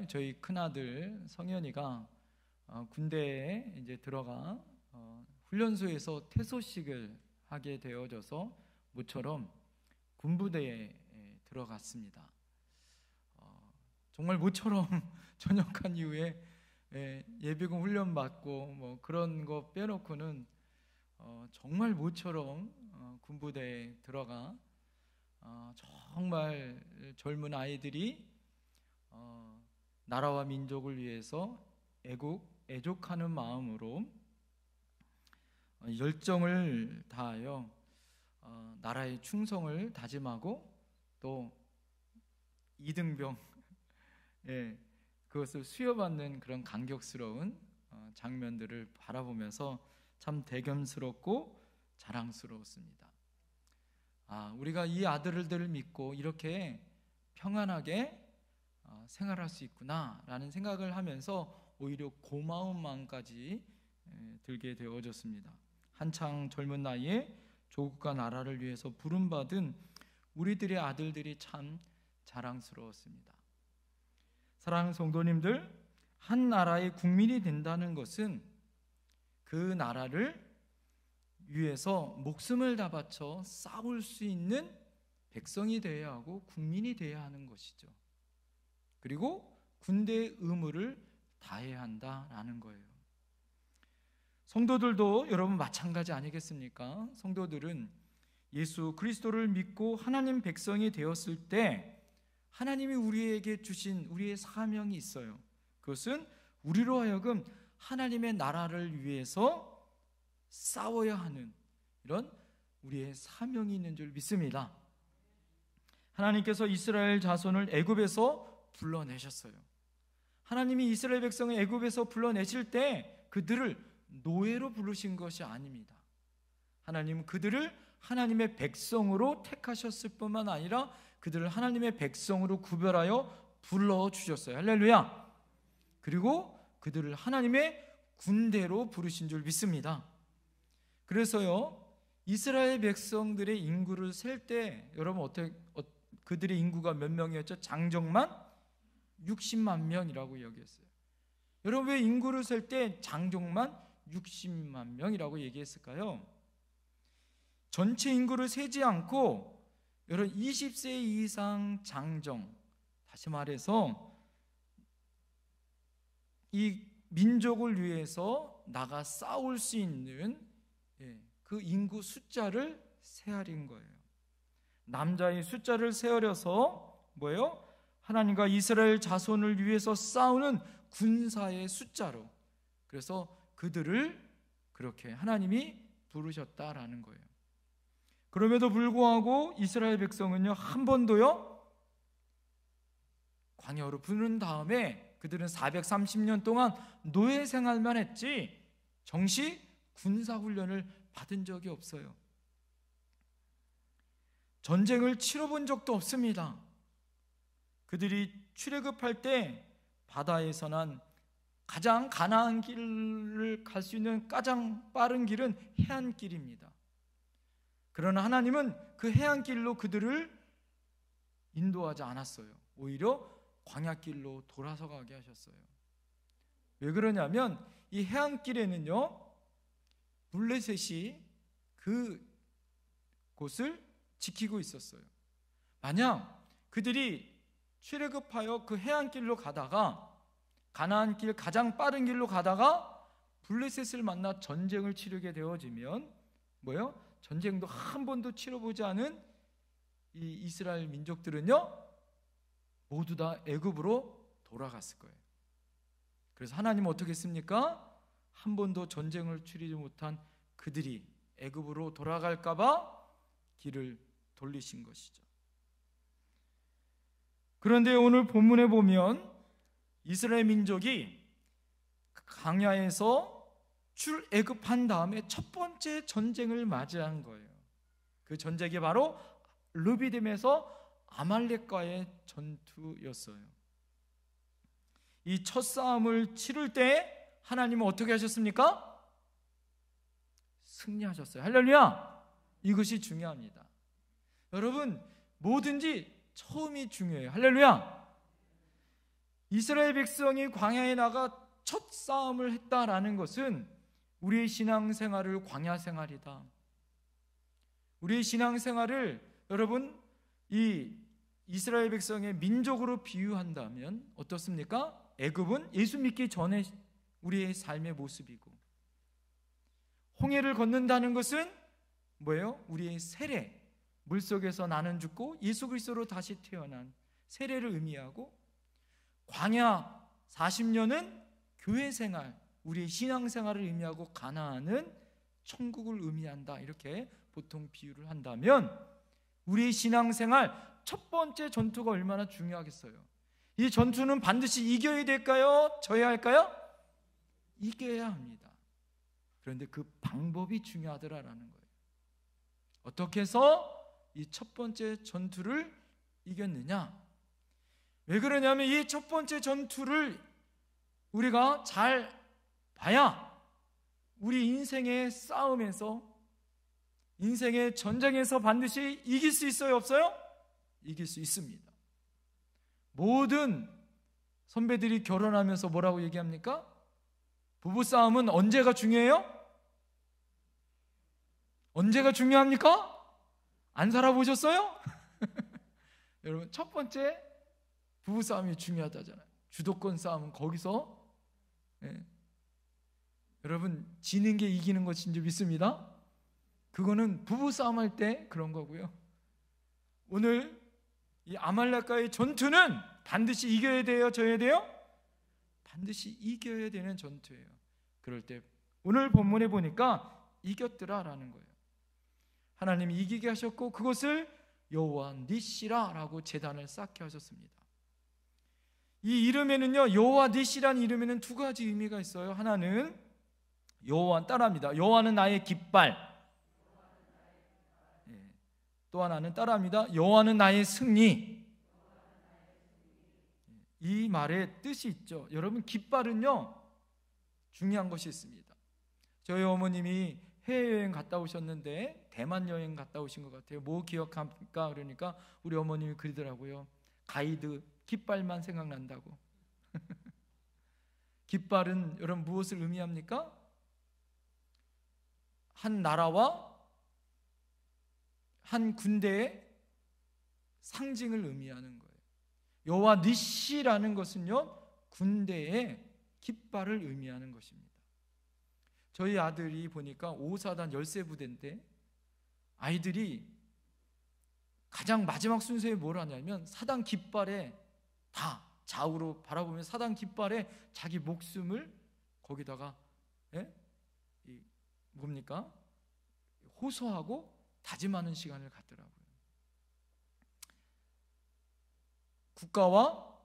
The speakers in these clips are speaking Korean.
날 저희 큰아들 성현이가 군대에 이제 들어가 훈련소에서 퇴소식을 하게 되어져서 모처럼 군부대에 들어갔습니다. 정말 모처럼 전역한 이후에 예비군 훈련 받고 뭐 그런 거 빼놓고는 정말 모처럼 군부대에 들어가 정말 젊은 아이들이 나라와 민족을 위해서 애족하는 마음으로 열정을 다하여 나라의 충성을 다짐하고 또 이등병 그것을 수여받는 그런 감격스러운 장면들을 바라보면서 참 대견스럽고 자랑스러웠습니다. 우리가 이 아들들을 믿고 이렇게 평안하게 생활할 수 있구나라는 생각을 하면서 오히려 고마운 마음까지 들게 되어졌습니다. 한창 젊은 나이에 조국과 나라를 위해서 부름받은 우리들의 아들들이 참 자랑스러웠습니다. 사랑하는 성도님들, 한 나라의 국민이 된다는 것은 그 나라를 위해서 목숨을 다 바쳐 싸울 수 있는 백성이 되어야 하고 국민이 되어야 하는 것이죠. 그리고 군대의 의무를 다해야 한다라는 거예요. 성도들도 여러분 마찬가지 아니겠습니까? 성도들은 예수 그리스도를 믿고 하나님 백성이 되었을 때 하나님이 우리에게 주신 우리의 사명이 있어요. 그것은 우리로 하여금 하나님의 나라를 위해서 싸워야 하는 이런 우리의 사명이 있는 줄 믿습니다. 하나님께서 이스라엘 자손을 애굽에서 불러내셨어요. 하나님이 이스라엘 백성을 애굽에서 불러내실 때 그들을 노예로 부르신 것이 아닙니다. 하나님은 그들을 하나님의 백성으로 택하셨을 뿐만 아니라 그들을 하나님의 백성으로 구별하여 불러주셨어요. 할렐루야. 그리고 그들을 하나님의 군대로 부르신 줄 믿습니다. 그래서요, 이스라엘 백성들의 인구를 셀 때 여러분 그들의 인구가 몇 명이었죠? 장정만 60만 명이라고 얘기했어요. 여러분 왜 인구를 셀 때 장정만 60만 명이라고 얘기했을까요? 전체 인구를 세지 않고 여러분 20세 이상 장정, 다시 말해서 이 민족을 위해서 나가 싸울 수 있는 그 인구 숫자를 세하린 거예요. 남자의 숫자를 세어려서 뭐예요? 하나님과 이스라엘 자손을 위해서 싸우는 군사의 숫자로, 그래서 그들을 그렇게 하나님이 부르셨다라는 거예요. 그럼에도 불구하고 이스라엘 백성은요, 한 번도요 광야로 부른 다음에 그들은 430년 동안 노예 생활만 했지 정식 군사훈련을 받은 적이 없어요. 전쟁을 치러본 적도 없습니다. 그들이 출애굽할 때 바다에서 난 가장 가나안 길을 갈 수 있는 가장 빠른 길은 해안길입니다. 그러나 하나님은 그 해안길로 그들을 인도하지 않았어요. 오히려 광야길로 돌아서 가게 하셨어요. 왜 그러냐면 이 해안길에는요 블레셋이 그 곳을 지키고 있었어요. 만약 그들이 출애굽하여 그 해안길로 가다가 가나안길 가장 빠른 길로 가다가 블레셋을 만나 전쟁을 치르게 되어지면 뭐예요? 전쟁도 한 번도 치러보지 않은 이 이스라엘 민족들은요 모두 다 애굽으로 돌아갔을 거예요. 그래서 하나님은 어떻게 했습니까? 한 번도 전쟁을 치르지 못한 그들이 애굽으로 돌아갈까 봐 길을 돌리신 것이죠. 그런데 오늘 본문에 보면 이스라엘 민족이 광야에서 출애굽한 다음에 첫 번째 전쟁을 맞이한 거예요. 그 전쟁이 바로 르비딤에서 아말렉과의 전투였어요. 이 첫 싸움을 치를 때 하나님은 어떻게 하셨습니까? 승리하셨어요. 할렐루야! 이것이 중요합니다. 여러분, 뭐든지 처음이 중요해요. 할렐루야! 이스라엘 백성이 광야에 나가 첫 싸움을 했다라는 것은 우리의 신앙생활을 광야 생활이다. 우리의 신앙생활을 여러분 이 이스라엘 백성의 민족으로 비유한다면 어떻습니까? 애굽은 예수 믿기 전에 우리의 삶의 모습이고, 홍해를 건넌다는 것은 뭐예요? 우리의 세례, 물속에서 나는 죽고 예수 그리스도로 다시 태어난 세례를 의미하고, 광야 40년은 교회 생활, 우리의 신앙생활을 의미하고 가나안은 천국을 의미한다. 이렇게 보통 비유를 한다면 우리의 신앙생활 첫 번째 전투가 얼마나 중요하겠어요? 이 전투는 반드시 이겨야 될까요? 져야 할까요? 이겨야 합니다. 그런데 그 방법이 중요하더라라는 거예요. 어떻게 해서 이 첫 번째 전투를 이겼느냐? 왜 그러냐면 이 첫 번째 전투를 우리가 잘 봐야 우리 인생의 싸움에서, 인생의 전쟁에서 반드시 이길 수 있어요? 없어요? 이길 수 있습니다. 모든 선배들이 결혼하면서 뭐라고 얘기합니까? 부부싸움은 언제가 중요해요? 언제가 중요합니까? 안 살아보셨어요? 여러분, 첫 번째 부부싸움이 중요하다잖아요. 주도권 싸움은 거기서, 여러분, 지는 게 이기는 것인 줄 믿습니다. 그거는 부부싸움 할 때 그런 거고요. 오늘 이 아말렉과의 전투는 반드시 이겨야 돼요? 져야 돼요? 반드시 이겨야 되는 전투예요. 그럴 때 오늘 본문에 보니까 이겼더라라는 거예요. 하나님이 이기게 하셨고 그것을 여호와 니시라라고 제단을 쌓게 하셨습니다. 이 이름에는요, 여호와 니시라는 이름에는 두 가지 의미가 있어요. 하나는 여호와, 따라합니다. 여호와는 나의 깃발. 또 하나는 따라합니다. 여호와는 나의 승리. 이 말의 뜻이 있죠. 여러분, 깃발은요 중요한 것이 있습니다. 저희 어머님이 해외여행 갔다 오셨는데 대만 여행 갔다 오신 것 같아요. 뭐 기억합니까? 그러니까 우리 어머님이 그러더라고요. 가이드 깃발만 생각난다고. 깃발은 여러분 무엇을 의미합니까? 한 나라와 한 군대의 상징을 의미하는 거예요. 여호와 니시라는 것은요, 군대의 깃발을 의미하는 것입니다. 저희 아들이 보니까 5사단 열세부대인데 아이들이 가장 마지막 순서에 뭘 하냐면 사단 깃발에 다 좌우로 바라보면 사단 깃발에 자기 목숨을 거기다가 뭡니까? 호소하고 다짐하는 시간을 갖더라고요. 국가와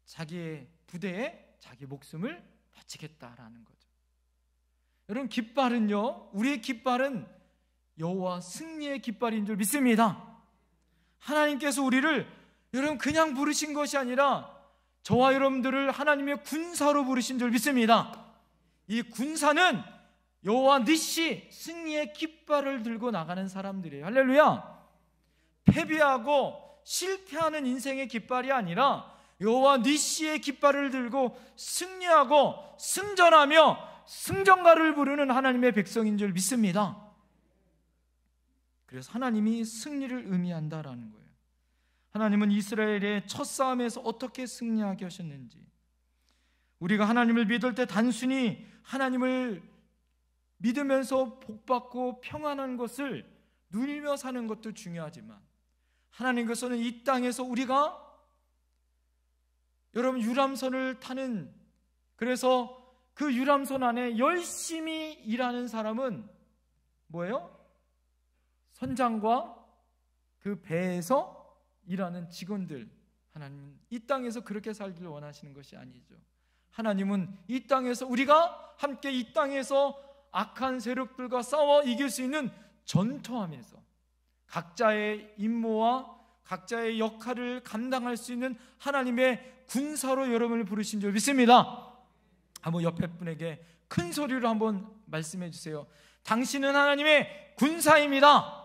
자기의 부대에 자기 목숨을 바치겠다라는 거죠. 여러분, 깃발은요, 우리의 깃발은 여호와 승리의 깃발인 줄 믿습니다. 하나님께서 우리를 여러분 그냥 부르신 것이 아니라 저와 여러분들을 하나님의 군사로 부르신 줄 믿습니다. 이 군사는 여호와 니시, 승리의 깃발을 들고 나가는 사람들이에요. 할렐루야. 패배하고 실패하는 인생의 깃발이 아니라 여호와 니시의 깃발을 들고 승리하고 승전하며 승전가를 부르는 하나님의 백성인 줄 믿습니다. 그래서 하나님이 승리를 의미한다라는 거예요. 하나님은 이스라엘의 첫 싸움에서 어떻게 승리하게 하셨는지, 우리가 하나님을 믿을 때 단순히 하나님을 믿으면서 복받고 평안한 것을 누리며 사는 것도 중요하지만, 하나님께서는 이 땅에서 우리가 여러분 유람선을 타는, 그래서 그 유람선 안에 열심히 일하는 사람은 뭐예요? 선장과 그 배에서 일하는 직원들. 하나님은 이 땅에서 그렇게 살기를 원하시는 것이 아니죠. 하나님은 이 땅에서 우리가 함께 이 땅에서 악한 세력들과 싸워 이길 수 있는 전투하면서 각자의 임무와 각자의 역할을 감당할 수 있는 하나님의 군사로 여러분을 부르신 줄 믿습니다. 한번 옆에 분에게 큰 소리로 한번 말씀해 주세요. 당신은 하나님의 군사입니다.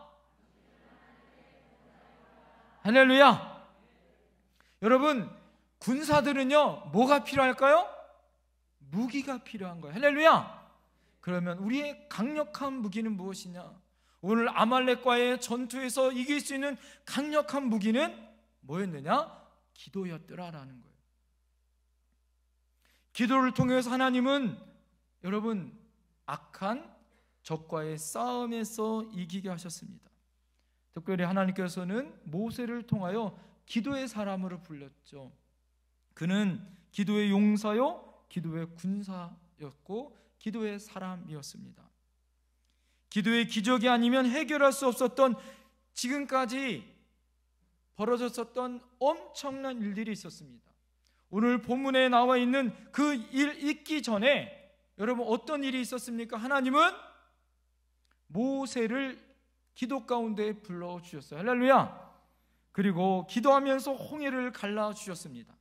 할렐루야. 여러분, 군사들은요, 뭐가 필요할까요? 무기가 필요한 거예요. 할렐루야. 그러면 우리의 강력한 무기는 무엇이냐? 오늘 아말렉과의 전투에서 이길 수 있는 강력한 무기는 뭐였느냐? 기도였더라라는 거예요. 기도를 통해서 하나님은 여러분 악한 적과의 싸움에서 이기게 하셨습니다. 특별히 하나님께서는 모세를 통하여 기도의 사람으로 불렸죠. 그는 기도의 용사요, 기도의 군사였고 기도의 사람이었습니다. 기도의 기적이 아니면 해결할 수 없었던, 지금까지 벌어졌었던 엄청난 일들이 있었습니다. 오늘 본문에 나와 있는 그 일 있기 전에 여러분 어떤 일이 있었습니까? 하나님은 모세를 기도 가운데 불러주셨어요. 할렐루야. 그리고 기도하면서 홍해를 갈라주셨습니다.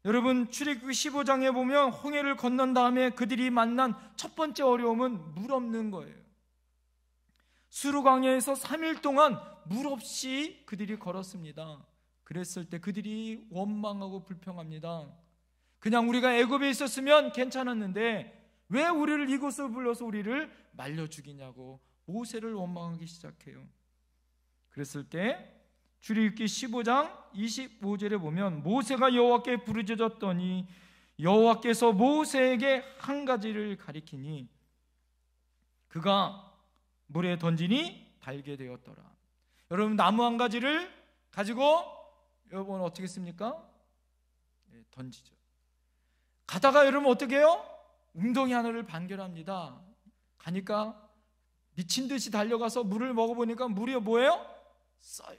여러분 출애굽기 15장에 보면 홍해를 건넌 다음에 그들이 만난 첫 번째 어려움은 물 없는 거예요. 수르광야에서 3일 동안 물 없이 그들이 걸었습니다. 그랬을 때 그들이 원망하고 불평합니다. 그냥 우리가 애굽에 있었으면 괜찮았는데 왜 우리를 이곳으로 불러서 우리를 말려 죽이냐고 모세를 원망하기 시작해요. 그랬을 때 출애굽기 15장 25절에 보면 모세가 여호와께 부르짖었더니 여호와께서 모세에게 한 가지를 가리키니 그가 물에 던지니 달게 되었더라. 여러분 나무 한 가지를 가지고 여러분 어떻게 했습니까? 던지죠. 가다가 여러분 어떻게 해요? 웅덩이 하나를 발견합니다. 가니까 미친 듯이 달려가서 물을 먹어보니까 물이 뭐예요? 써요.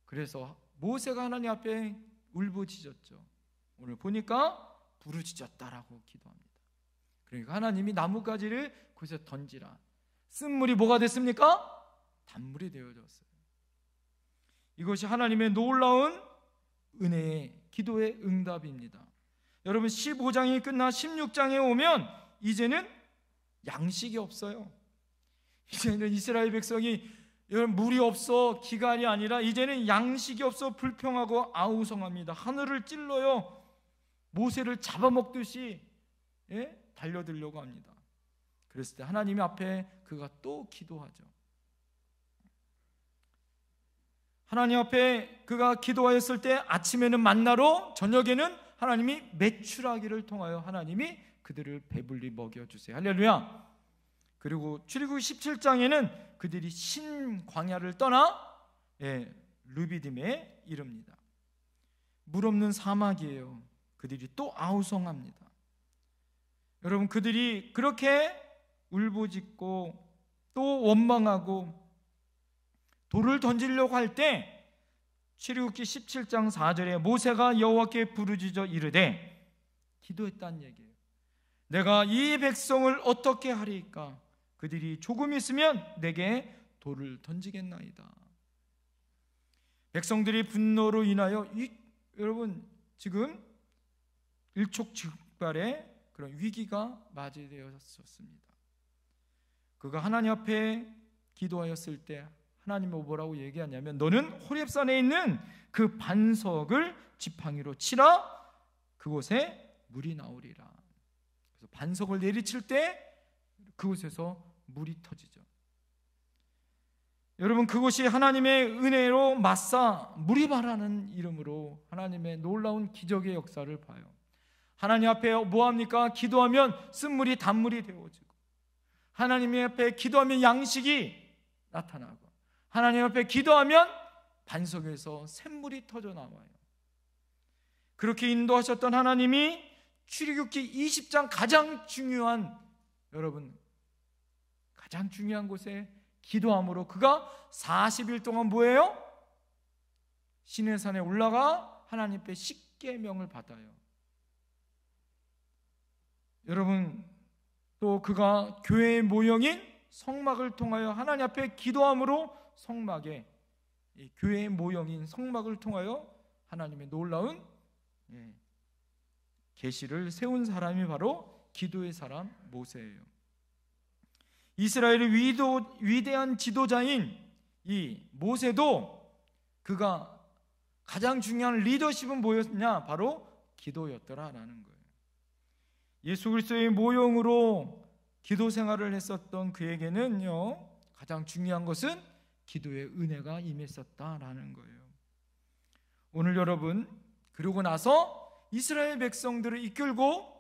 그래서 모세가 하나님 앞에 울부짖었죠. 오늘 보니까 부르짖었다라고 기도합니다. 그러니까 하나님이 나뭇가지를 거기서 던지라. 쓴 물이 뭐가 됐습니까? 단물이 되어졌어요. 이것이 하나님의 놀라운 은혜의 기도의 응답입니다. 여러분 15장이 끝나 16장에 오면 이제는 양식이 없어요. 이제는 이스라엘 백성이 물이 없어 기갈이 아니라 이제는 양식이 없어 불평하고 아우성합니다. 하늘을 찔러요. 모세를 잡아먹듯이 달려들려고 합니다. 그랬을 때 하나님 앞에 그가 또 기도하죠. 하나님 앞에 그가 기도하였을 때 아침에는 만나로, 저녁에는 하나님이 메추라기를 통하여 하나님이 그들을 배불리 먹여주세요. 할렐루야. 그리고 출애굽기 17장에는 그들이 신 광야를 떠나 르비딤에 이릅니다. 물 없는 사막이에요. 그들이 또 아우성합니다. 여러분 그들이 그렇게 울부짖고 또 원망하고 돌을 던지려고 할 때 출애굽기 17장 4절에 모세가 여호와께 부르짖어 이르되, 기도했다는 얘기예요. 내가 이 백성을 어떻게 하리까? 그들이 조금 있으면 내게 돌을 던지겠나이다. 백성들이 분노로 인하여 여러분 지금 일촉즉발의 그런 위기가 맞이되었습니다. 그가 하나님 앞에 기도하였을 때 하나님이 뭐라고 얘기하냐면, 너는 호렙산에 있는 그 반석을 지팡이로 치라. 그곳에 물이 나오리라. 그래서 반석을 내리칠 때 그곳에서 물이 터지죠. 여러분 그곳이 하나님의 은혜로 맞사 무리바라는 이름으로 하나님의 놀라운 기적의 역사를 봐요. 하나님 앞에 뭐합니까? 기도하면 쓴물이 단물이 되어지고, 하나님 앞에 기도하면 양식이 나타나고, 하나님 앞에 기도하면 반석에서 샘물이 터져 나와요. 그렇게 인도하셨던 하나님이 출애굽기 20장 가장 중요한, 여러분 가장 중요한 곳에 기도함으로 그가 40일 동안 뭐예요? 시내산에 올라가 하나님 앞에 십계명을 받아요. 여러분 또 그가 교회의 모형인 성막을 통하여 하나님 앞에 기도함으로 성막에, 교회의 모형인 성막을 통하여 하나님의 놀라운 계시를 세운 사람이 바로 기도의 사람 모세예요. 이스라엘의 위대한 지도자인 이 모세도 그가 가장 중요한 리더십은 뭐였냐? 바로 기도였더라라는 거예요. 예수 그리스도의 모형으로 기도 생활을 했었던 그에게는요, 가장 중요한 것은 기도의 은혜가 임했었다라는 거예요. 오늘 여러분, 그러고 나서 이스라엘 백성들을 이끌고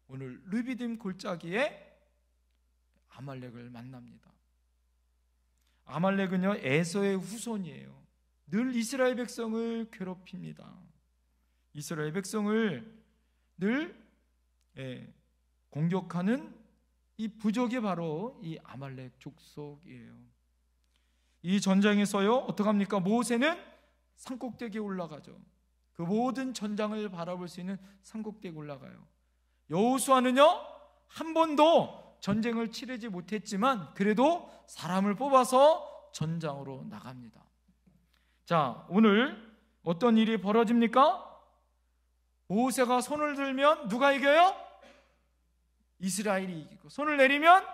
오늘 르비딤 골짜기에 아말렉을 만납니다. 아말렉은요, 에서의 후손이에요. 늘 이스라엘 백성을 괴롭힙니다. 이스라엘 백성을 늘 공격하는 이 부족이 바로 이 아말렉 족속이에요. 이 전쟁에서요, 어떡합니까? 모세는 산꼭대기에 올라가죠. 그 모든 전장을 바라볼 수 있는 산꼭대기에 올라가요. 여호수아는요, 한 번도 전쟁을 치르지 못했지만 그래도 사람을 뽑아서 전장으로 나갑니다. 자, 오늘 어떤 일이 벌어집니까? 모세가 손을 들면 누가 이겨요? 이스라엘이 이기고, 손을 내리면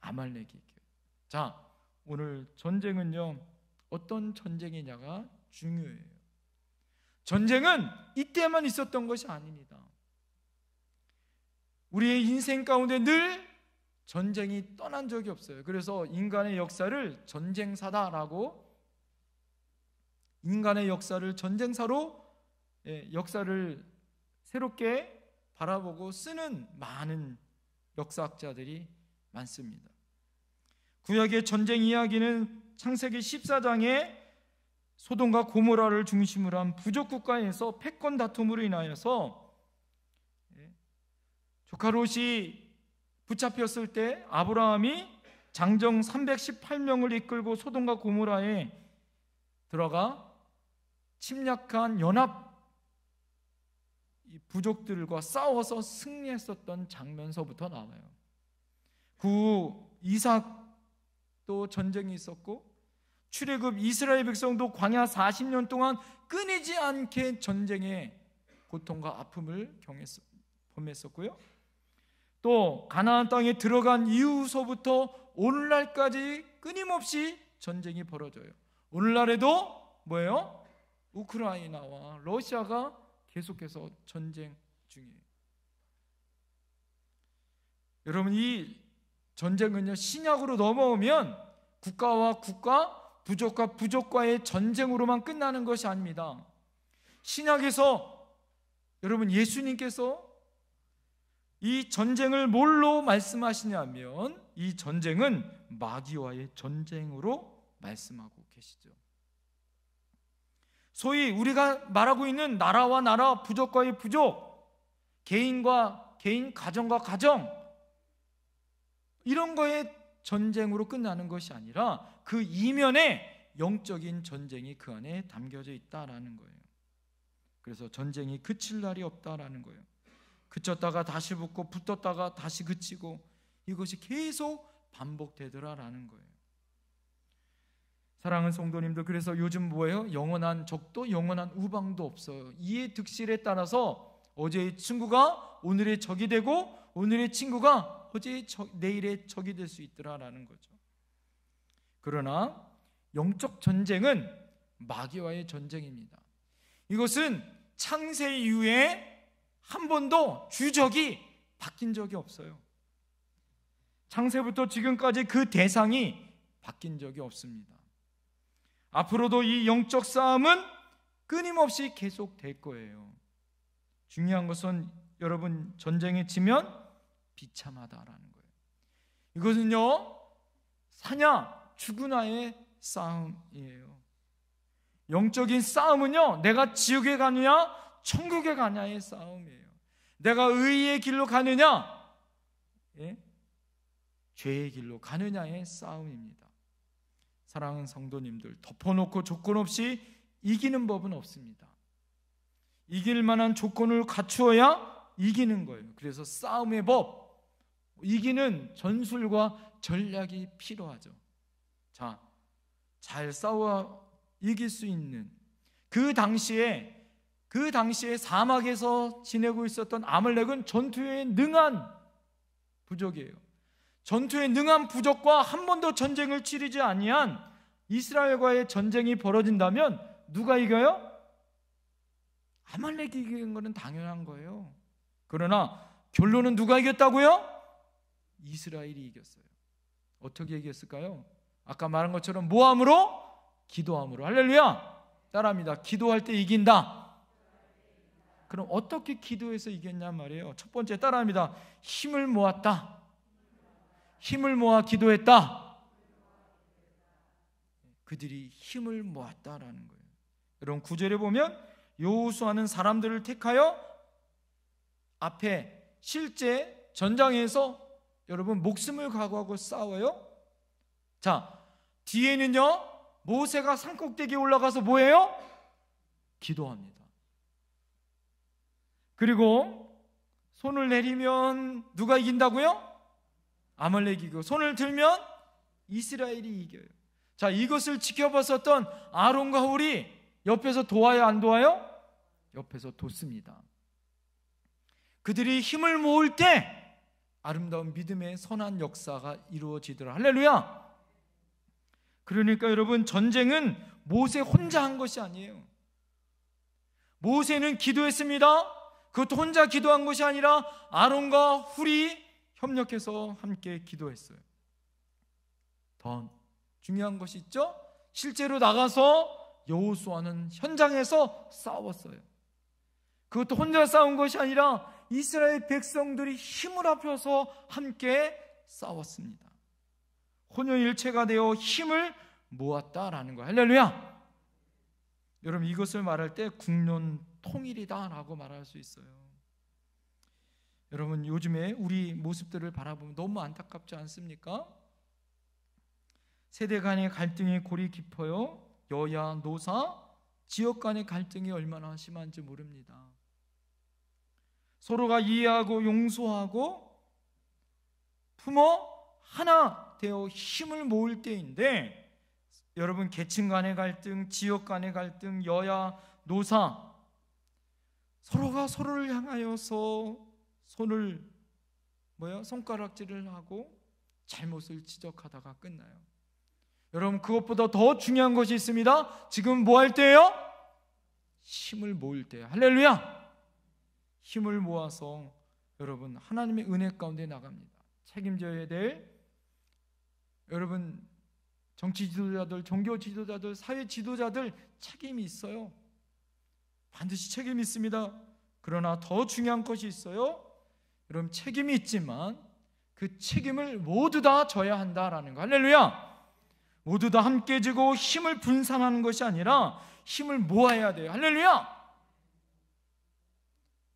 아말렉이 이겨요. 자, 오늘 전쟁은요, 어떤 전쟁이냐가 중요해요. 전쟁은 이때만 있었던 것이 아닙니다. 우리의 인생 가운데 늘 전쟁이 떠난 적이 없어요. 그래서 인간의 역사를 전쟁사다라고, 인간의 역사를 전쟁사로 역사를 새롭게 바라보고 쓰는 많은 역사학자들이 많습니다. 구약의 전쟁 이야기는 창세기 14장에 소돔과 고모라를 중심으로 한 부족 국가에서 패권 다툼으로 인하여서 조카 롯이 붙잡혔을 때 아브라함이 장정 318명을 이끌고 소돔과 고모라에 들어가 침략한 연합 부족들과 싸워서 승리했었던 장면서부터 나와요. 그 후 이삭도 전쟁이 있었고, 출애굽 이스라엘 백성도 광야 40년 동안 끊이지 않게 전쟁의 고통과 아픔을 범했었고요. 또 가나안 땅에 들어간 이후서부터 오늘날까지 끊임없이 전쟁이 벌어져요. 오늘날에도 뭐예요? 우크라이나와 러시아가 계속해서 전쟁 중이에요. 여러분, 이 전쟁은요, 신약으로 넘어오면 국가와 국가, 부족과 부족과의 전쟁으로만 끝나는 것이 아닙니다. 신약에서 여러분, 예수님께서 이 전쟁을 뭘로 말씀하시냐면 이 전쟁은 마귀와의 전쟁으로 말씀하고 계시죠. 소위 우리가 말하고 있는 나라와 나라, 부족과의 부족, 개인과 개인, 가정과 가정, 이런 거의 전쟁으로 끝나는 것이 아니라 그 이면에 영적인 전쟁이 그 안에 담겨져 있다라는 거예요. 그래서 전쟁이 그칠 날이 없다라는 거예요. 그쳤다가 다시 붙고, 붙었다가 다시 그치고, 이것이 계속 반복되더라라는 거예요. 사랑하는 성도님들, 그래서 요즘 뭐예요? 영원한 적도 영원한 우방도 없어요. 이의 득실에 따라서 어제의 친구가 오늘의 적이 되고, 오늘의 친구가 내일의 적이 될 수 있더라라는 거죠. 그러나 영적 전쟁은 마귀와의 전쟁입니다. 이것은 창세 이후에 한 번도 주적이 바뀐 적이 없어요. 창세부터 지금까지 그 대상이 바뀐 적이 없습니다. 앞으로도 이 영적 싸움은 끊임없이 계속될 거예요. 중요한 것은 여러분, 전쟁에 지면 비참하다라는 거예요. 이것은요, 사냐 죽으나의 싸움이에요. 영적인 싸움은요, 내가 지옥에 가느냐 천국에 가냐의 싸움이에요. 내가 의의 길로 가느냐, 죄의 길로 가느냐의 싸움입니다. 사랑하는 성도님들, 덮어놓고 조건 없이 이기는 법은 없습니다. 이길 만한 조건을 갖추어야 이기는 거예요. 그래서 싸움의 법, 이기는 전술과 전략이 필요하죠. 자, 잘 싸워 이길 수 있는 그 당시에 사막에서 지내고 있었던 아말렉은 전투에 능한 부족이에요. 전투에 능한 부족과 한 번도 전쟁을 치르지 아니한 이스라엘과의 전쟁이 벌어진다면 누가 이겨요? 아말렉이 이긴 거는 당연한 거예요. 그러나 결론은 누가 이겼다고요? 이스라엘이 이겼어요. 어떻게 이겼을까요? 아까 말한 것처럼 뭐함으로? 기도함으로. 할렐루야. 따라합니다. 기도할 때 이긴다. 그럼 어떻게 기도해서 이겼냐 말이에요. 첫 번째 따라합니다. 힘을 모았다. 힘을 모아 기도했다. 그들이 힘을 모았다라는 거예요. 여러분 9절에 보면 여호수아는 사람들을 택하여 앞에 실제 전장에서 여러분 목숨을 각오하고 싸워요. 자, 뒤에는요 모세가 산꼭대기에 올라가서 뭐해요? 기도합니다. 그리고 손을 내리면 누가 이긴다고요? 아말렉이 이기고 손을 들면 이스라엘이 이겨요. 자, 이것을 지켜봤었던 아론과 훌이 옆에서 도와요, 안 도와요? 옆에서 돕습니다. 그들이 힘을 모을 때 아름다운 믿음의 선한 역사가 이루어지더라. 할렐루야. 그러니까 여러분 전쟁은 모세 혼자 한 것이 아니에요. 모세는 기도했습니다. 그것도 혼자 기도한 것이 아니라 아론과 훌이 협력해서 함께 기도했어요. 더 중요한 것이 있죠? 실제로 나가서 여호수아는 현장에서 싸웠어요. 그것도 혼자 싸운 것이 아니라 이스라엘 백성들이 힘을 합쳐서 함께 싸웠습니다. 혼연일체가 되어 힘을 모았다라는 거예요. 할렐루야. 여러분 이것을 말할 때 국론 통일이다라고 말할 수 있어요. 여러분 요즘에 우리 모습들을 바라보면 너무 안타깝지 않습니까? 세대 간의 갈등이 골이 깊어요. 여야, 노사, 지역 간의 갈등이 얼마나 심한지 모릅니다. 서로가 이해하고 용서하고 품어 하나 되어 힘을 모을 때인데 여러분 계층 간의 갈등, 지역 간의 갈등, 여야, 노사 서로가 서로를 향하여서 손을 손가락질을 하고 잘못을 지적하다가 끝나요. 여러분 그것보다 더 중요한 것이 있습니다. 지금 뭐 할 때예요? 힘을 모을 때예요. 할렐루야. 힘을 모아서 여러분 하나님의 은혜 가운데 나갑니다. 책임져야 될 여러분 정치 지도자들, 종교 지도자들, 사회 지도자들 책임이 있어요. 반드시 책임이 있습니다. 그러나 더 중요한 것이 있어요. 여러분 책임이 있지만 그 책임을 모두 다 져야 한다라는 거. 할렐루야. 모두 다 함께 지고 힘을 분산하는 것이 아니라 힘을 모아야 돼요. 할렐루야.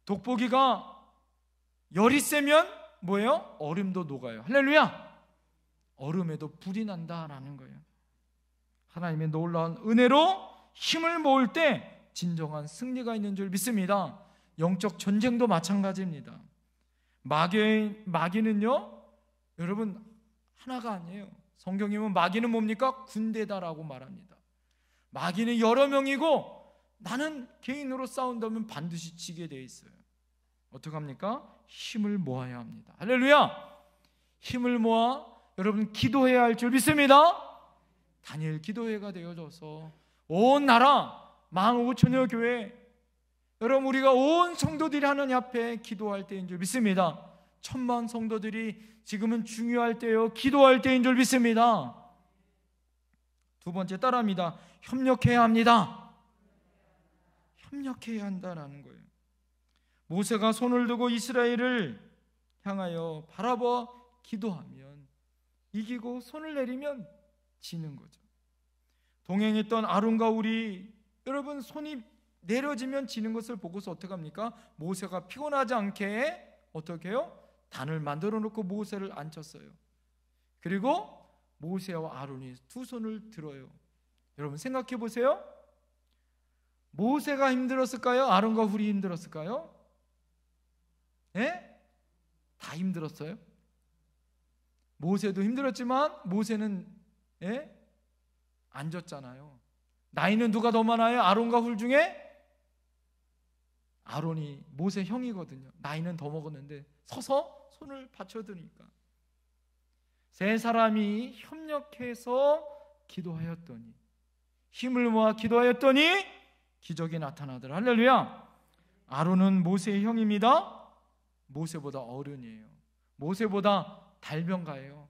돋보기가 열이 세면 뭐예요? 얼음도 녹아요. 할렐루야. 얼음에도 불이 난다라는 거예요. 하나님의 놀라운 은혜로 힘을 모을 때 진정한 승리가 있는 줄 믿습니다. 영적 전쟁도 마찬가지입니다. 마귀는요 여러분 하나가 아니에요. 성경에 보면 마귀는 뭡니까? 군대다라고 말합니다. 마귀는 여러 명이고 나는 개인으로 싸운다면 반드시 지게 돼 있어요. 어떡합니까? 힘을 모아야 합니다. 할렐루야. 힘을 모아 여러분 기도해야 할 줄 믿습니다. 다니엘 기도회가 되어져서 온 나라 15,000여 교회 여러분 우리가 온 성도들이 하나님 앞에 기도할 때인 줄 믿습니다. 10,000만 성도들이 지금은 중요할 때요 기도할 때인 줄 믿습니다. 두 번째 따라합니다. 협력해야 합니다. 협력해야 한다라는 거예요. 모세가 손을 들고 이스라엘을 향하여 바라봐 기도하면 이기고 손을 내리면 지는 거죠. 동행했던 아론과 훌이 여러분 손이 내려지면 지는 것을 보고서 어떻게 합니까? 모세가 피곤하지 않게 어떻게 해요? 단을 만들어 놓고 모세를 앉혔어요. 그리고 모세와 아론이 두 손을 들어요. 여러분 생각해 보세요. 모세가 힘들었을까요? 아론과 훌이 힘들었을까요? 예? 다 힘들었어요. 모세도 힘들었지만 모세는 안 졌잖아요. 나이는 누가 더 많아요? 아론과 훌 중에? 아론이 모세 형이거든요. 나이는 더 먹었는데 서서 손을 받쳐드니까 세 사람이 협력해서 기도하였더니 힘을 모아 기도하였더니 기적이 나타나더라. 할렐루야. 아론은 모세의 형입니다. 모세보다 어른이에요. 모세보다 달변가예요.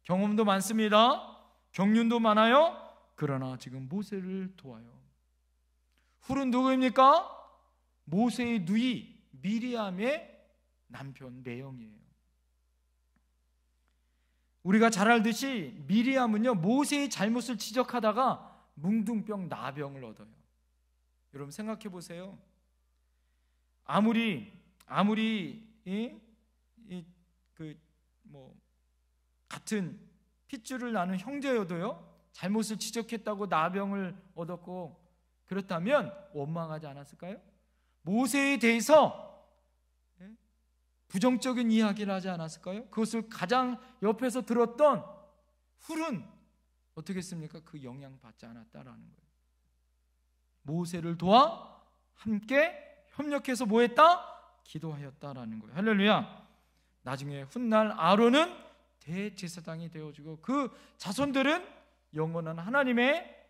경험도 많습니다. 경륜도 많아요. 그러나 지금 모세를 도와요. 훌은 누구입니까? 모세의 누이 미리암의 남편 매형이에요. 우리가 잘 알듯이 미리암은요, 모세의 잘못을 지적하다가 뭉둥병 나병을 얻어요. 여러분 생각해 보세요. 아무리 같은 핏줄을 나눈 형제여도요, 잘못을 지적했다고 나병을 얻었고 그렇다면 원망하지 않았을까요? 모세에 대해서 부정적인 이야기를 하지 않았을까요? 그것을 가장 옆에서 들었던 훌은 어떻게 했습니까? 그 영향 받지 않았다라는 거예요. 모세를 도와 함께 협력해서 뭐 했다? 기도하였다라는 거예요. 할렐루야. 나중에 훗날 아론은 대제사장이 되어주고 그 자손들은 영원한 하나님의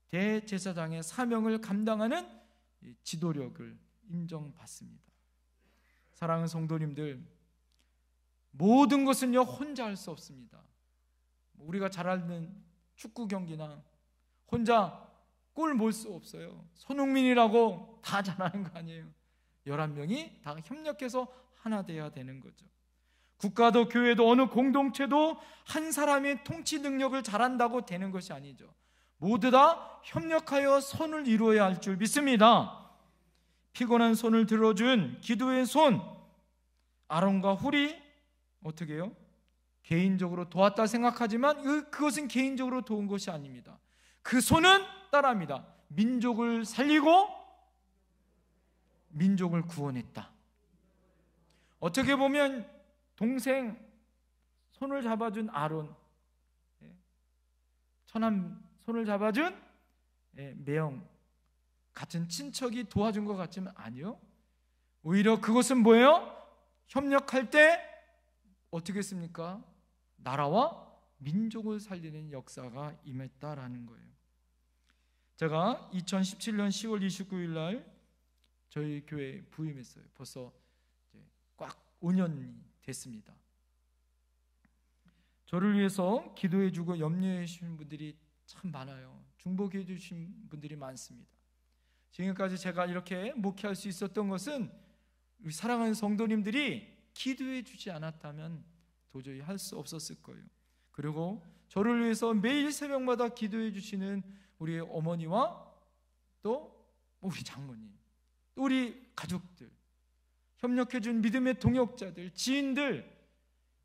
대제사장의 사명을 감당하는 지도력을 인정받습니다. 사랑하는 성도님들, 모든 것은요 혼자 할 수 없습니다. 우리가 잘 아는 축구 경기나 혼자 골 몰 수 없어요. 손흥민이라고 다 잘하는 거 아니에요. 11명이 다 협력해서 하나 돼야 되는 거죠. 국가도 교회도 어느 공동체도 한 사람의 통치 능력을 잘한다고 되는 것이 아니죠. 모두 다 협력하여 선을 이루어야 할 줄 믿습니다. 피곤한 손을 들어준 기도의 손, 아론과 훌이 어떻게 해요? 개인적으로 도왔다 생각하지만 그것은 개인적으로 도운 것이 아닙니다. 그 손은 따라합니다. 민족을 살리고 민족을 구원했다. 어떻게 보면 동생 손을 잡아준 아론, 처남 손을 잡아준 매형 같은 친척이 도와준 것 같지만 아니요. 오히려 그것은 뭐예요? 협력할 때 어떻게 했습니까? 나라와 민족을 살리는 역사가 임했다라는 거예요. 제가 2017년 10월 29일 날 저희 교회에 부임했어요. 벌써 이제 꽉 5년이 됐습니다. 저를 위해서 기도해 주고 염려해 주신 분들이 참 많아요. 중보해 주신 분들이 많습니다. 지금까지 제가 이렇게 목회할 수 있었던 것은 우리 사랑하는 성도님들이 기도해 주지 않았다면 도저히 할 수 없었을 거예요. 그리고 저를 위해서 매일 새벽마다 기도해 주시는 우리 어머니와 또 우리 장모님, 또 우리 가족들, 협력해 준 믿음의 동역자들, 지인들,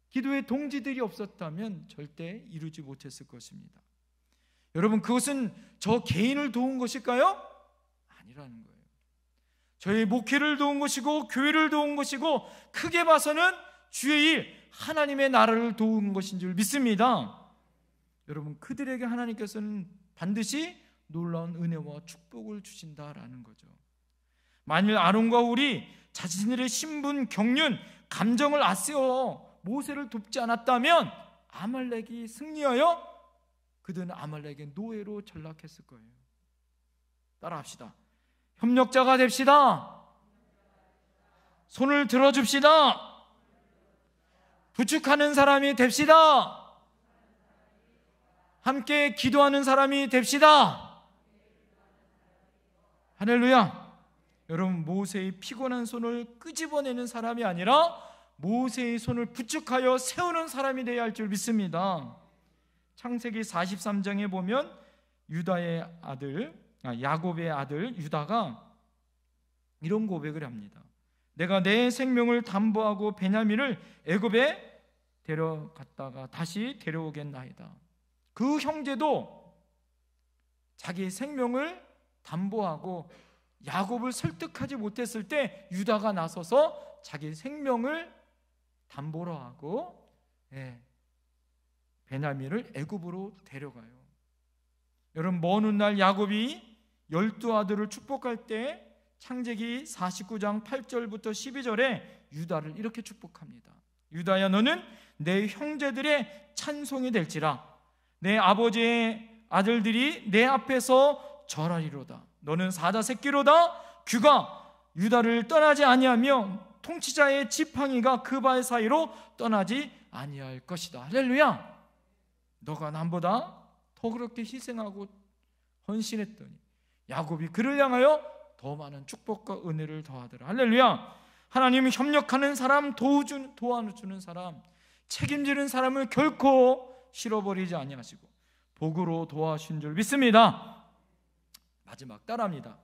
기도의 동지들이 없었다면 절대 이루지 못했을 것입니다. 여러분, 그것은 저 개인을 도운 것일까요? 아니라는 거예요. 저희 목회를 도운 것이고 교회를 도운 것이고 크게 봐서는 주의 일, 하나님의 나라를 도운 것인 줄 믿습니다. 여러분, 그들에게 하나님께서는 반드시 놀라운 은혜와 축복을 주신다라는 거죠. 만일 아론과 훌이 자신들의 신분, 경륜, 감정을 앞세워 모세를 돕지 않았다면 아말렉이 승리하여 그들은 아말렉의 노예로 전락했을 거예요. 따라합시다. 협력자가 됩시다. 손을 들어줍시다. 부축하는 사람이 됩시다. 함께 기도하는 사람이 됩시다. 할렐루야. 여러분, 모세의 피곤한 손을 끄집어내는 사람이 아니라 모세의 손을 부축하여 세우는 사람이 되어야 할 줄 믿습니다. 창세기 43장에 보면 야곱의 아들 유다가 이런 고백을 합니다. 내가 내 생명을 담보하고 베냐민을 애굽에 데려갔다가 다시 데려오겠나이다. 그 형제도 자기 생명을 담보하고 야곱을 설득하지 못했을 때 유다가 나서서 자기 생명을 담보로 하고 베냐민을 애굽으로 데려가요. 여러분, 먼 훗날 야곱이 12아들을 축복할 때 창세기 49장 8절부터 12절에 유다를 이렇게 축복합니다. 유다야, 너는 내 형제들의 찬송이 될지라. 내 아버지의 아들들이 내 앞에서 절하리로다. 너는 사자 새끼로다. 귀가 유다를 떠나지 아니하며 통치자의 지팡이가 그 발 사이로 떠나지 아니할 것이다. 할렐루야. 너가 남보다 더 그렇게 희생하고 헌신했더니 야곱이 그를 향하여 더 많은 축복과 은혜를 더하더라. 할렐루야. 하나님은 협력하는 사람, 도와주는 사람, 책임지는 사람을 결코 실어버리지 아니하시고 복으로 도와주신 줄 믿습니다. 마지막 따라합니다.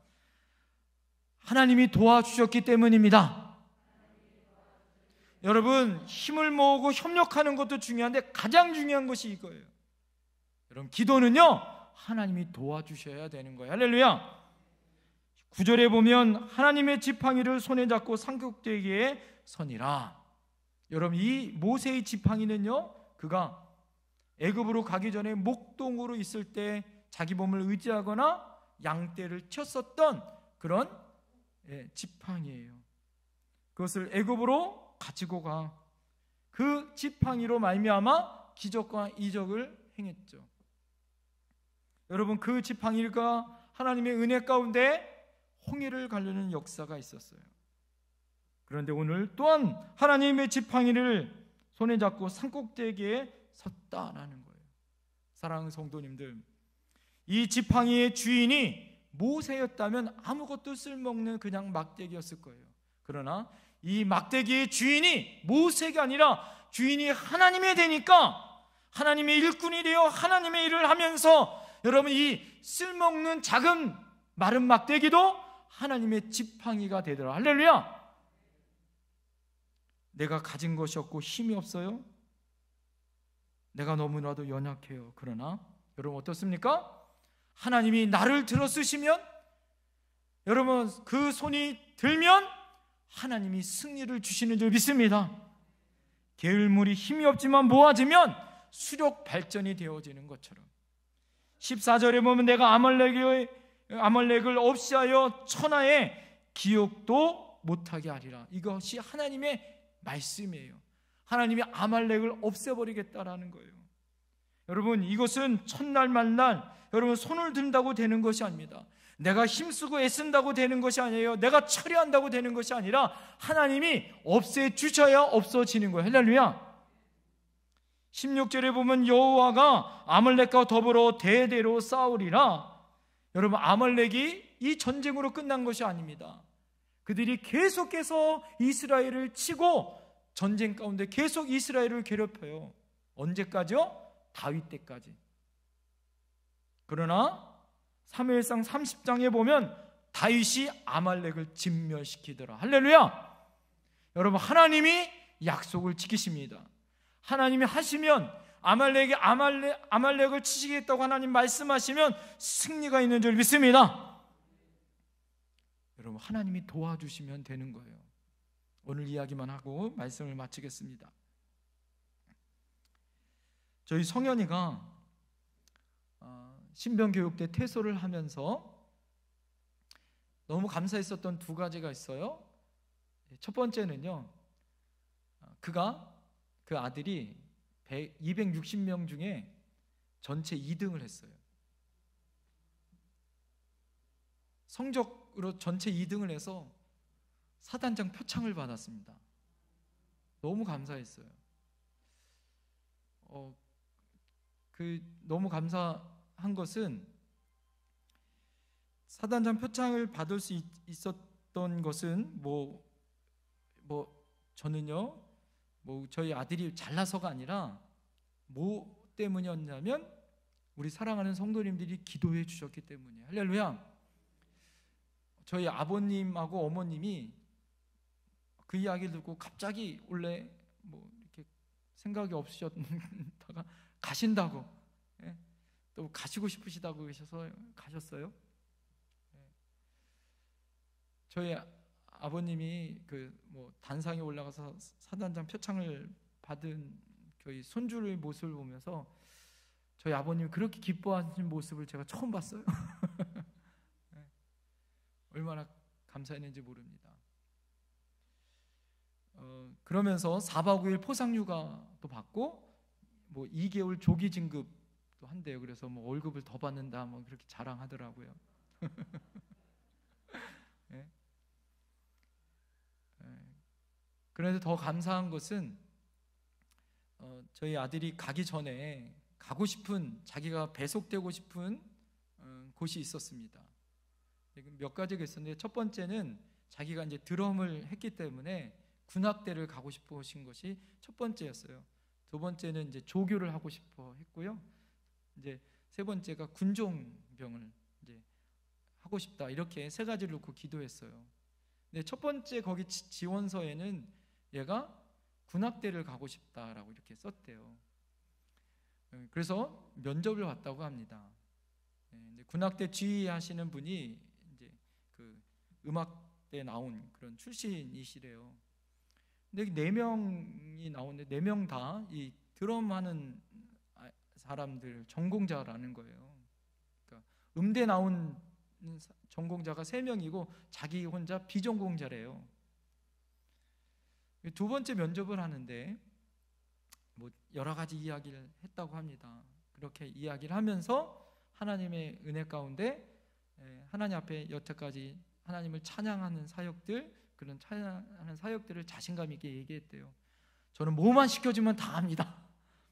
하나님이 도와주셨기 때문입니다. 여러분, 힘을 모으고 협력하는 것도 중요한데 가장 중요한 것이 이거예요. 여러분, 기도는요 하나님이 도와주셔야 되는 거예요. 할렐루야. 9절에 보면 하나님의 지팡이를 손에 잡고 산꼭대기에 서니라. 여러분, 이 모세의 지팡이는요, 그가 애굽으로 가기 전에 목동으로 있을 때 자기 몸을 의지하거나 양떼를 쳤었던 그런 지팡이예요. 그것을 애굽으로 가지고 가 그 지팡이로 말미암아 기적과 이적을 행했죠. 여러분, 그 지팡이가 하나님의 은혜 가운데 홍해를 가르는 역사가 있었어요. 그런데 오늘 또한 하나님의 지팡이를 손에 잡고 산꼭대기에 섰다라는 거예요. 사랑하는 성도님들, 이 지팡이의 주인이 모세였다면 아무것도 쓸모없는 그냥 막대기였을 거예요. 그러나 이 막대기의 주인이 모세가 아니라 주인이 하나님이 되니까 하나님의 일꾼이 되어 하나님의 일을 하면서 여러분, 이 쓸모없는 작은 마른 막대기도 하나님의 지팡이가 되더라. 할렐루야. 내가 가진 것이 없고 힘이 없어요. 내가 너무나도 연약해요. 그러나 여러분 어떻습니까? 하나님이 나를 들어 쓰시면, 여러분 그 손이 들면 하나님이 승리를 주시는 줄 믿습니다. 게을물이 힘이 없지만 모아지면 수력 발전이 되어지는 것처럼 14절에 보면 내가 아말렉을 없이하여 천하에 기억도 못하게 하리라. 이것이 하나님의 말씀이에요. 하나님이 아말렉을 없애버리겠다라는 거예요. 여러분, 이것은 첫날 만날 여러분 손을 든다고 되는 것이 아닙니다. 내가 힘쓰고 애쓴다고 되는 것이 아니에요. 내가 처리한다고 되는 것이 아니라 하나님이 없애주셔야 없어지는 거예요. 할렐루야. 16절에 보면 여호와가 아말렉과 더불어 대대로 싸우리라. 여러분, 아말렉이 이 전쟁으로 끝난 것이 아닙니다. 그들이 계속해서 이스라엘을 치고 전쟁 가운데 계속 이스라엘을 괴롭혀요. 언제까지요? 다윗 때까지. 그러나 사무엘상 30장에 보면 다윗이 아말렉을 진멸시키더라. 할렐루야. 여러분, 하나님이 약속을 지키십니다. 하나님이 하시면 아말렉을 치시겠다고 하나님 말씀하시면 승리가 있는 줄 믿습니다. 여러분, 하나님이 도와주시면 되는 거예요. 오늘 이야기만 하고 말씀을 마치겠습니다. 저희 성현이가 신병교육 때 퇴소를 하면서 너무 감사했었던 두 가지가 있어요. 첫 번째는요, 그 아들이 260명 중에 전체 2등을 했어요. 성적으로 전체 2등을 해서 사단장 표창을 받았습니다. 너무 감사했어요. 너무 감사한 것은 사단장 표창을 받을 수 있었던 것은 저는요, 저희 아들이 잘나서가 아니라 뭐 때문이었냐면 우리 사랑하는 성도님들이 기도해 주셨기 때문이에요. 할렐루야. 저희 아버님하고 어머님이 그 이야기를 듣고 갑자기 원래 이렇게 생각이 없으셨다가 가신다고, 또 가시고 싶으시다고 가셨어요. 저희 아버님이 단상에 올라가서 사단장 표창을 받은 저희 손주의 모습을 보면서 저희 아버님이 그렇게 기뻐하시는 모습을 제가 처음 봤어요. 얼마나 감사했는지 모릅니다. 그러면서 4박 5일 포상휴가도 받고 2개월 조기 진급 한대요. 그래서 뭐 월급을 더 받는다 뭐 그렇게 자랑하더라고요. 네? 그런데 더 감사한 것은 저희 아들이 가기 전에 가고 싶은, 자기가 배속되고 싶은 곳이 있었습니다. 몇 가지가 있었는데, 첫 번째는 자기가 이제 드럼을 했기 때문에 군악대를 가고 싶어 하신 것이 첫 번째였어요. 두 번째는 이제 조교를 하고 싶어 했고요. 이제 세 번째가 군종병을 이제 하고 싶다, 이렇게 세 가지를 놓고 기도했어요. 근데 첫 번째 거기 지원서에는 얘가 군악대를 가고 싶다라고 이렇게 썼대요. 그래서 면접을 봤다고 합니다. 군악대 지휘하시는 분이 이제 그 음악대 나온 그런 출신이시래요. 근데 4명이 나오는데 4명 다 이 드럼 하는 사람들 전공자라는 거예요. 그러니까 음대 나온 전공자가 3명이고 자기 혼자 비전공자래요. 두 번째 면접을 하는데 뭐 여러 가지 이야기를 했다고 합니다. 그렇게 이야기를 하면서 하나님의 은혜 가운데 하나님 앞에 여태까지 하나님을 찬양하는 사역들, 그런 찬양하는 사역들을 자신감 있게 얘기했대요. 저는 뭐만 시켜주면 다 합니다.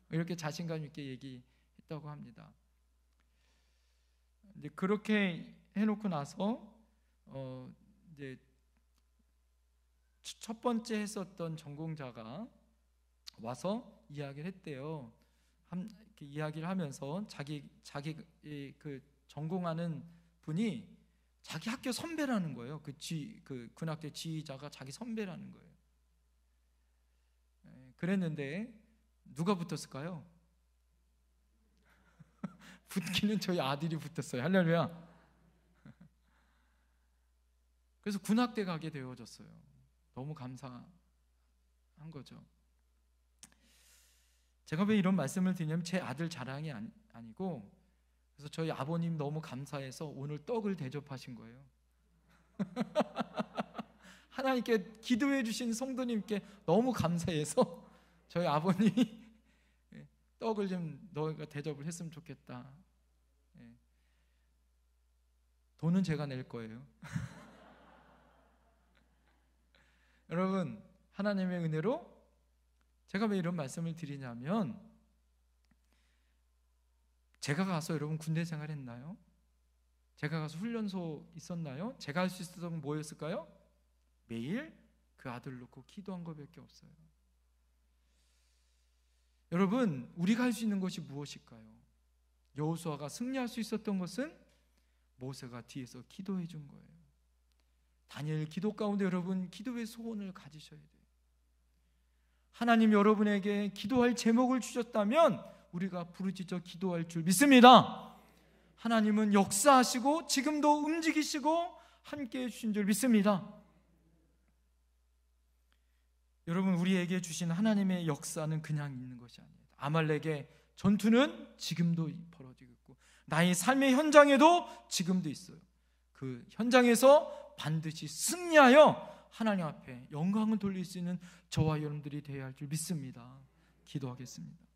이렇게 자신감 있게 얘기했다고 합니다. 이제 그렇게 해놓고 나서 이제 첫 번째 했었던 전공자가 와서 이야기를 했대요. 이렇게 이야기를 하면서 자기 그 전공하는 분이 자기 학교 선배라는 거예요. 그 군악대 지휘자가 자기 선배라는 거예요. 그랬는데 누가 붙었을까요? 붙기는 저희 아들이 붙었어요. 할렐루야. 그래서 군악대 가게 되어졌어요. 너무 감사한 거죠. 제가 왜 이런 말씀을 드리냐면 제 아들 자랑이 아니고, 그래서 저희 아버님 너무 감사해서 오늘 떡을 대접하신 거예요. 하나님께 기도해 주신 성도님께 너무 감사해서 저희 아버님이 떡을 좀 너희가 대접을 했으면 좋겠다. 돈은 제가 낼 거예요. 여러분, 하나님의 은혜로 제가 왜 이런 말씀을 드리냐면, 제가 가서 여러분 군대 생활 했나요? 제가 가서 훈련소 있었나요? 제가 할 수 있었던 건 뭐였을까요? 매일 그 아들 놓고 기도한 것밖에 없어요. 여러분, 우리가 할 수 있는 것이 무엇일까요? 여호수아가 승리할 수 있었던 것은 모세가 뒤에서 기도해 준 거예요. 다니엘 기도 가운데 여러분 기도의 소원을 가지셔야 돼요. 하나님 여러분에게 기도할 제목을 주셨다면 우리가 부르짖어 기도할 줄 믿습니다. 하나님은 역사하시고 지금도 움직이시고 함께해 주신 줄 믿습니다. 여러분, 우리에게 주신 하나님의 역사는 그냥 있는 것이 아니에요. 아말렉의 전투는 지금도 벌어지고 있고, 나의 삶의 현장에도 지금도 있어요. 그 현장에서 반드시 승리하여 하나님 앞에 영광을 돌릴 수 있는 저와 여러분들이 되어야 할 줄 믿습니다. 기도하겠습니다.